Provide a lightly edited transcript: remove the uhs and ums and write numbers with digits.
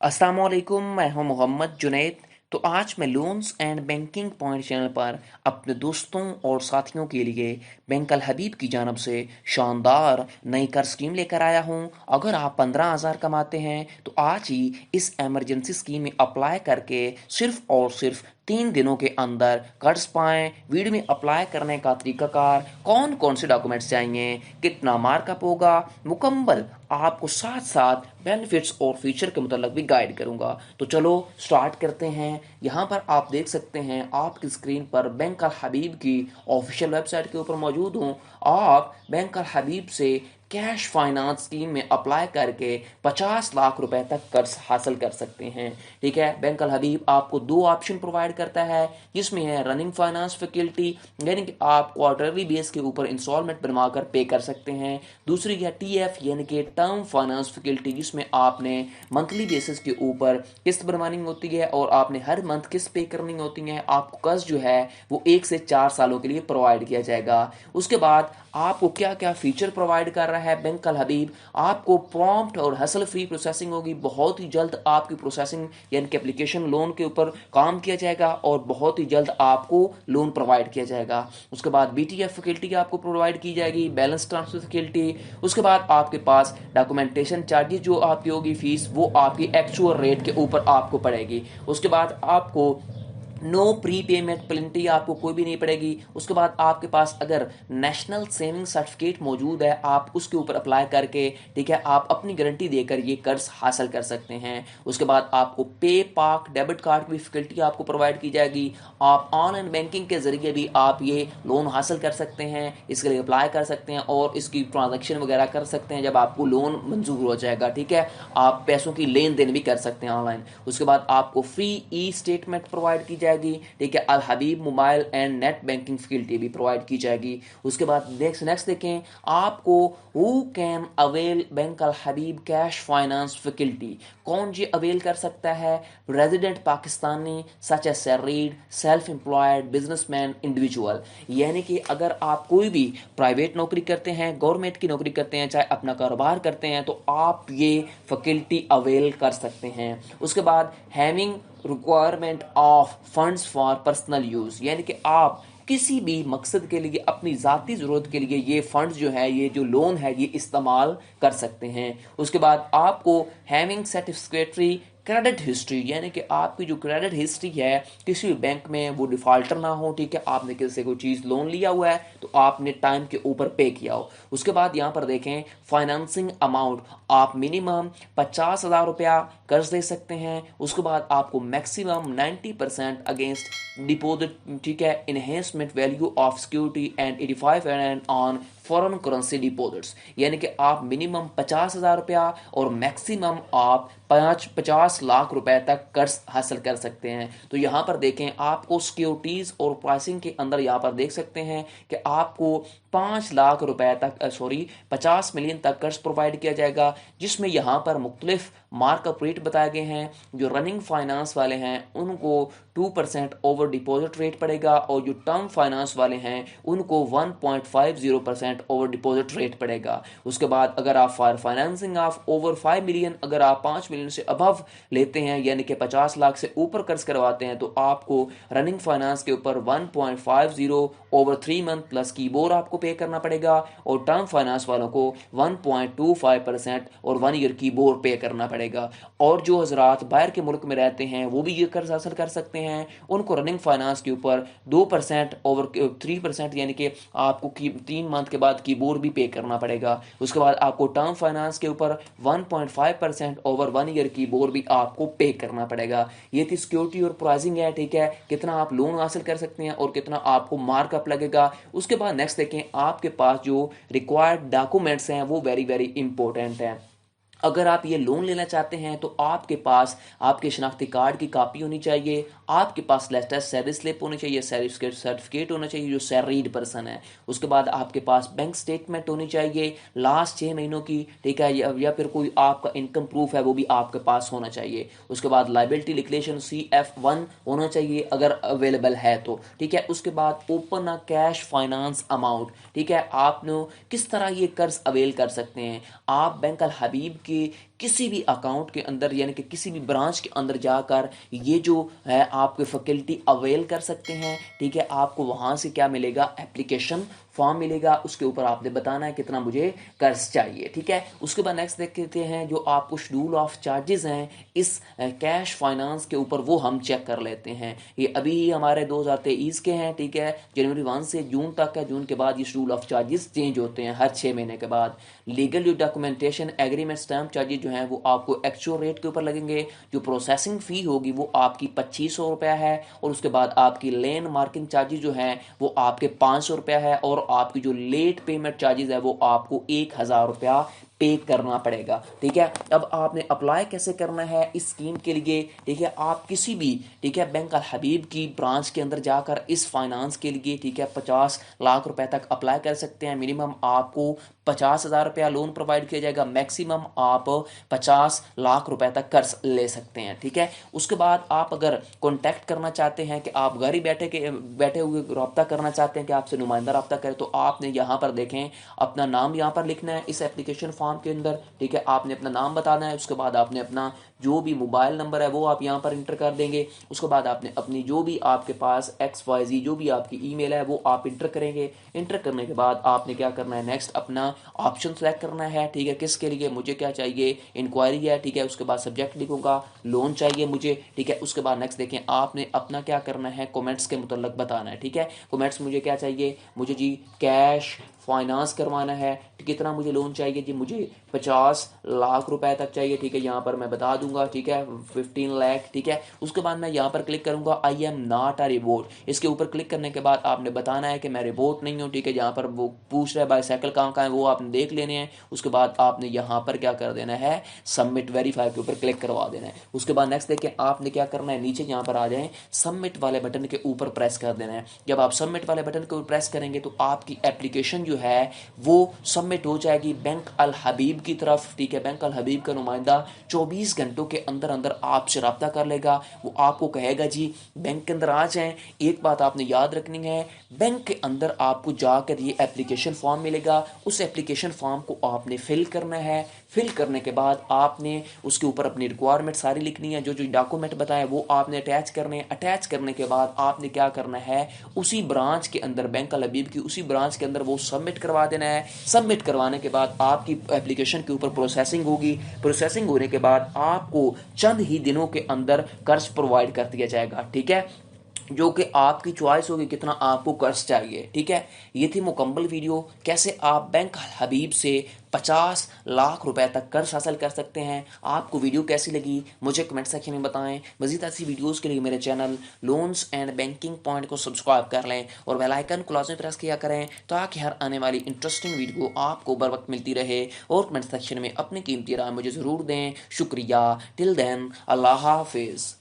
अस्सलाम वालेकुम, मैं हूं मोहम्मद जुनैद। तो आज मैं loans and banking point channel पर अपने दोस्तों और साथियों के लिए बैंक अल हबीब की जानब से शानदार नई कर स्कीम लेकर आया हूं। अगर आप 15,000 कमाते हैं तो आज ही इस एमरजेंसी स्कीम में अप्लाई करके सिर्फ और सिर्फ 3 दिनों के अंदर कर्ज पाएं। वीडियो में अप्लाई करने का तरीकाकार, कौन कौन से डॉक्यूमेंट्स चाहिए, कितना मार्कअप होगा, मुकम्मल आपको साथ साथ बेनिफिट्स और फीचर के मतलब भी गाइड करूंगा। तो चलो स्टार्ट करते हैं। यहाँ पर आप देख सकते हैं आपकी स्क्रीन पर बैंक अल हबीब की ऑफिशियल वेबसाइट के ऊपर मौजूद हूँ। आप बैंक अल हबीब से कैश फाइनेंस स्कीम में अप्लाई करके 50 लाख रुपए तक कर्ज हासिल कर सकते हैं। ठीक है, बैंक अल हबीब आपको दो ऑप्शन प्रोवाइड करता है, जिसमें है रनिंग फाइनेंस फैसिलिटी, यानी कि आप क्वार्टरली बेस के ऊपर इंस्टॉलमेंट बनवाकर पे कर सकते हैं। दूसरी है टीएफ यानी कि टर्म फाइनेंस फैसिलिटी, जिसमें आपने मंथली बेसिस के ऊपर किस्त बनवानी होती है और आपने हर मंथ किस्त पे करनी होती है। आपको कर्ज जो है वो 1 से 4 सालों के लिए प्रोवाइड किया जाएगा। उसके बाद आपको क्या क्या फीचर प्रोवाइड कर रहा है बैंक अल हबीब। आपको प्रॉम्प्ट और हसल फ्री प्रोसेसिंग होगी। बहुत ही जल्द आपकी प्रोसेसिंग यानी कि एप्लीकेशन लोन के ऊपर काम किया जाएगा और बहुत ही जल्द आपको लोन प्रोवाइड किया जाएगा। उसके बाद बीटीएफ फैसिलिटी आपको प्रोवाइड की जाएगी, बैलेंस ट्रांसफर फैसिलिटी। उसके बाद आपके पास डॉक्यूमेंटेशन चार्जेस जो आपकी होगी फीस, वो आपकी एक्चुअल रेट के ऊपर आपको पड़ेगी। उसके बाद आपको नो प्री पेमेंट पेनल्टी आपको कोई भी नहीं पड़ेगी। उसके बाद आपके पास अगर नेशनल सेविंग सर्टिफिकेट मौजूद है, आप उसके ऊपर अप्लाई करके, ठीक है, आप अपनी गारंटी देकर ये कर्ज हासिल कर सकते हैं। उसके बाद आपको पे पार्क डेबिट कार्ड की फैसिलिटी आपको प्रोवाइड की जाएगी। आप ऑनलाइन बैंकिंग के जरिए भी आप ये लोन हासिल कर सकते हैं, इसके लिए अप्लाई कर सकते हैं और इसकी ट्रांजेक्शन वगैरह कर सकते हैं जब आपको लोन मंजूर हो जाएगा। ठीक है, आप पैसों की लेन देन भी कर सकते हैं ऑनलाइन। उसके बाद आपको फ्री ई स्टेटमेंट प्रोवाइड की जाएगी। ठीक है, Al Habib mobile and net banking facility भी प्रोवाइड की जाएगी। उसके बाद नेक्स्ट देखें, आपको who can avail bank Al Habib cash finance facility, कौन जी अवेल कर सकता है? Resident Pakistani such as salaried, self employed, businessman, individual, यानी कि अगर आप कोई भी प्राइवेट नौकरी करते हैं, गवर्नमेंट की नौकरी करते हैं, चाहे अपना कारोबार करते हैं, तो आप ये फैसिलिटी अवेल कर सकते हैं। उसके बाद having requirement of funds for personal use, यानी कि आप किसी भी मकसद के लिए, अपनी ज़ाती ज़रूरत के लिए ये फंड्स जो है, ये जो लोन है, ये इस्तेमाल कर सकते हैं। उसके बाद आपको हैविंग सेटिस्फैक्टरी क्रेडिट हिस्ट्री, यानी कि आपकी जो क्रेडिट हिस्ट्री है किसी भी बैंक में वो डिफॉल्टर ना हो। ठीक है, आपने किसी से कोई चीज़ लोन लिया हुआ है तो आपने टाइम के ऊपर पे किया हो। उसके बाद यहाँ पर देखें फाइनेंसिंग अमाउंट, आप मिनिमम 50,000 रुपया कर्ज दे सकते हैं। उसके बाद आपको मैक्सिमम 90% अगेंस्ट डिपॉजिट, ठीक है, enhancement value of security and 85 on foreign currency deposits, यानी कि आप मिनिमम 50,000 रुपया और मैक्सिमम आप 50 लाख रुपए तक कर्ज हासिल कर सकते हैं। तो यहाँ पर देखें, आपको सिक्योरिटीज और प्राइसिंग के अंदर यहाँ पर देख सकते हैं कि आपको 5 लाख रुपए तक 50 मिलियन तक कर्ज प्रोवाइड किया जाएगा, जिसमें यहाँ पर मुख्तलिफ मार्कअप रेट बताए गए हैं। जो रनिंग फाइनेंस वाले हैं उनको 2% ओवर डिपॉजिट रेट पड़ेगा और जो टर्म फाइनेंस वाले हैं उनको 1.50% ओवर डिपॉजिट रेट पड़ेगा। उसके बाद अगर आप for financing of over 5 million, अगर आप 5 मिलियन से अबव लेते हैं, यानी कि 50 लाख से ऊपर कर्ज करवाते हैं, तो आपको रनिंग फाइनेंस के ऊपर 1.50 ओवर 3 मंथ प्लस कीबोर्ड आपको पे करना पड़ेगा और टर्म फाइनेंस वालों को 1.25% और 1 ईयर कीबोर्ड पे करना पड़ेगा। और जो हजरात बाहर के मुल्क में रहते हैं वो भी ये कर्ज हासिल कर सकते हैं। उनको रनिंग फाइनेंस के ऊपर 2% ओवर 3%, यानी कि आपको 3 मंथ के बाद कीबोर्ड भी पे करना पड़ेगा। उसके बाद आपको टर्म फाइनेंस के ऊपर 1.5% ओवर 1 ईयर कीबोर्ड भी आपको पे करना पड़ेगा। ये थी सिक्योरिटी और प्राइसिंग है। ठीक है, कितना आप लोन हासिल कर सकते हैं और कितना आपको मार्कअप लगेगा। उसके बाद नेक्स्ट देखें, आपके पास जो रिक्वायर्ड डॉक्यूमेंट्स हैं वो वेरी वेरी इंपॉर्टेंट हैं। अगर आप ये लोन लेना चाहते हैं तो आपके पास आपके शनाख्ती कार्ड की कॉपी होनी चाहिए, आपके पास लेटेस्ट सैलरी स्लिप होनी चाहिए, सैलरी सर्टिफिकेट होना चाहिए जो सैलरीड पर्सन है। उसके बाद आपके पास बैंक स्टेटमेंट होनी चाहिए लास्ट 6 महीनों की। ठीक है, या फिर कोई आपका इनकम प्रूफ है वो भी आपके पास होना चाहिए। उसके बाद लाइबिलिटी डिक्लेरेशन CF1 होना चाहिए अगर अवेलेबल है तो। ठीक है, उसके बाद open a cash finance amount. ठीक है, आपने किस तरह ये कर्ज अवेल कर सकते हैं। आप बैंक अल हबीब की किसी بھی اکاؤنٹ کے اندر یعنی کہ کسی بھی برانچ کے اندر جا کر یہ جو ہے آپ کی فیکلٹی اویل کر سکتے ہیں. ٹھیک ہے، آپ کو وہاں سے کیا ملے گا؟ اپلیکیشن فارم ملے گا. اس کے اوپر آپ نے بتانا ہے کتنا مجھے قرض چاہیے. ٹھیک ہے، اس کے بعد نیکسٹ دیکھتے ہیں جو آپ کو شیڈول آف چارجز ہیں اس کیش فائنانس کے اوپر، وہ ہم چیک کر لیتے ہیں. یہ ابھی ہمارے 2023 کے ہیں. ٹھیک ہے، جنوری 1 سے جون تک ہے. جون کے بعد یہ شیڈول آف چارجز چینج ہوتے ہیں ہر 6 مہینے کے بعد. لیگل جو ڈاکومنٹیشن ایگریمنٹ اسٹیمپ چارجز جو ہیں وہ آپ کو ایکچوئل ریٹ کے اوپر لگیں گے. جو پروسیسنگ فی ہوگی وہ آپ کی 2500 روپیہ ہے. اور اس کے بعد آپ کی لینڈ مارکنگ چارجز جو ہیں وہ آپ کے 500 روپیہ ہے. اور آپ کی جو لیٹ پیمنٹ چارجز ہے وہ آپ کو 1000 روپیہ پے کرنا پڑے گا. ٹھیک ہے، اب آپ نے اپلائی کیسے کرنا ہے اس اسکیم کے لیے؟ ٹھیک ہے، آپ کسی بھی ٹھیک ہے بینک الحبیب کی برانچ کے اندر جا کر اس فائنانس کے لیے ٹھیک ہے 50 لاکھ روپے تک اپلائی کر سکتے ہیں. منیمم آپ کو 50,000 روپیہ لون پرووائڈ کیا جائے گا. میکسیمم آپ 50 لاکھ روپے تک قرض لے سکتے ہیں. ٹھیک ہے، اس کے بعد آپ اگر کانٹیکٹ کرنا چاہتے ہیں کہ آپ گھر ہی بیٹھے ہوئے رابطہ کرنا چاہتے ہیں کہ آپ سے نمائندہ رابطہ کرے، تو آپ نے یہاں پر دیکھیں اپنا نام یہاں پر لکھنا ہے اس ایپلیکیشن فارم کے اندر. ٹھیک ہے، آپ نے اپنا نام بتانا ہے. اس کے بعد آپ نے اپنا جو بھی موبائل نمبر ہے وہ آپ یہاں پر انٹر کر دیں گے. اس کے بعد آپ نے اپنی جو بھی آپ کے پاس XYZ جو بھی آپ کی ای میل ہے وہ آپ انٹر کریں گے. انٹر کرنے کے بعد آپ نے کیا کرنا ہے؟ نیکسٹ اپنا آپشن سلیکٹ کرنا ہے. ٹھیک ہے، کس کے لیے؟ مجھے کیا چاہیے؟ انکوائری ہے. ٹھیک ہے، اس کے بعد سبجیکٹ لکھوں گا لون چاہیے مجھے. ٹھیک ہے، اس کے بعد نیکسٹ دیکھیں آپ نے اپنا کیا کرنا ہے؟ کومنٹس کے متعلق بتانا ہے. ٹھیک ہے، کومنٹس مجھے کیا چاہیے؟ مجھے جی کیش فائنانس کروانا ہے. کتنا مجھے لون چاہیے؟ جی مجھے 50 لاکھ روپے تک چاہیے. ٹھیک ہے، یہاں پر میں بتا دوں گا. ٹھیک ہے، 15 لاکھ. ٹھیک ہے، اس کے بعد میں یہاں پر کلک کروں گا I am not a robot. اس کے اوپر کلک کرنے کے بعد آپ نے بتانا ہے کہ میں روبوٹ نہیں ہوں. ٹھیک ہے، جہاں پر وہ پوچھ رہا ہے بائی سائیکل کہاں ہے وہ آپ نے دیکھ لینے ہیں. اس کے بعد آپ نے یہاں پر کیا کر دینا ہے؟ سبمٹ ویریفائی کے اوپر کلک کروا دینا ہے. اس کے بعد نیکسٹ دیکھیں آپ نے کیا کرنا ہے؟ نیچے یہاں پر آ جائیں سبمٹ والے بٹن کے اوپر پریس کر دینا ہے. جب آپ سبمٹ والے بٹن کے اوپر پریس کریں گے تو آپ کی اپلیکیشن جو ہے وہ سبمٹ ہو جائے گی بینک الحبیب کی طرف. ٹھیک ہے، بینک الحبیب کا نمائندہ 24 گھنٹوں کے اندر اندر آپ سے رابطہ کر لے گا. وہ آپ کو کہے گا جی بینک کے اندر آ جائیں. ایک بات آپ نے یاد رکھنی ہے، بینک کے اندر آپ کو جا کر یہ اپلیکیشن فارم ملے گا. اس اپلیکیشن فارم کو آپ نے فل کرنا ہے. فل کرنے کے بعد آپ نے اس کے اوپر اپنی ریکوائرمنٹ ساری لکھنی ہے. جو جو ڈاکومنٹ بتائے وہ آپ نے اٹیچ کرنے ہیں. اٹیچ کرنے کے بعد آپ نے کیا کرنا ہے؟ اسی برانچ کے اندر بینک الحبیب کی اسی برانچ کے اندر وہ سبمٹ کروا دینا ہے. سبمٹ کروانے کے بعد آپ کی اپلیکیشن کے اوپر پروسیسنگ ہوگی. پروسیسنگ ہونے کے بعد آپ کو چند ہی دنوں کے اندر قرض پرووائڈ کر دیا جائے گا. ٹھیک ہے، جو کہ آپ کی چوائس ہوگی کتنا آپ کو قرض چاہیے. ٹھیک ہے، یہ تھی مکمل ویڈیو کیسے آپ بینک حبیب سے 50 لاکھ روپے تک قرض حاصل کر سکتے ہیں. آپ کو ویڈیو کیسی لگی مجھے کمنٹ سیکشن میں بتائیں. مزید ایسی ویڈیوز کے لیے میرے channel loans and banking point کو سبسکرائب کر لیں اور بیل آئیکن کو لازمی پریس کیا کریں تاکہ ہر آنے والی انٹرسٹنگ ویڈیو آپ کو بر وقت ملتی رہے. اور کمنٹ سیکشن میں اپنی قیمتی رائے مجھے ضرور دیں. شکریہ. ٹل دین اللہ حافظ.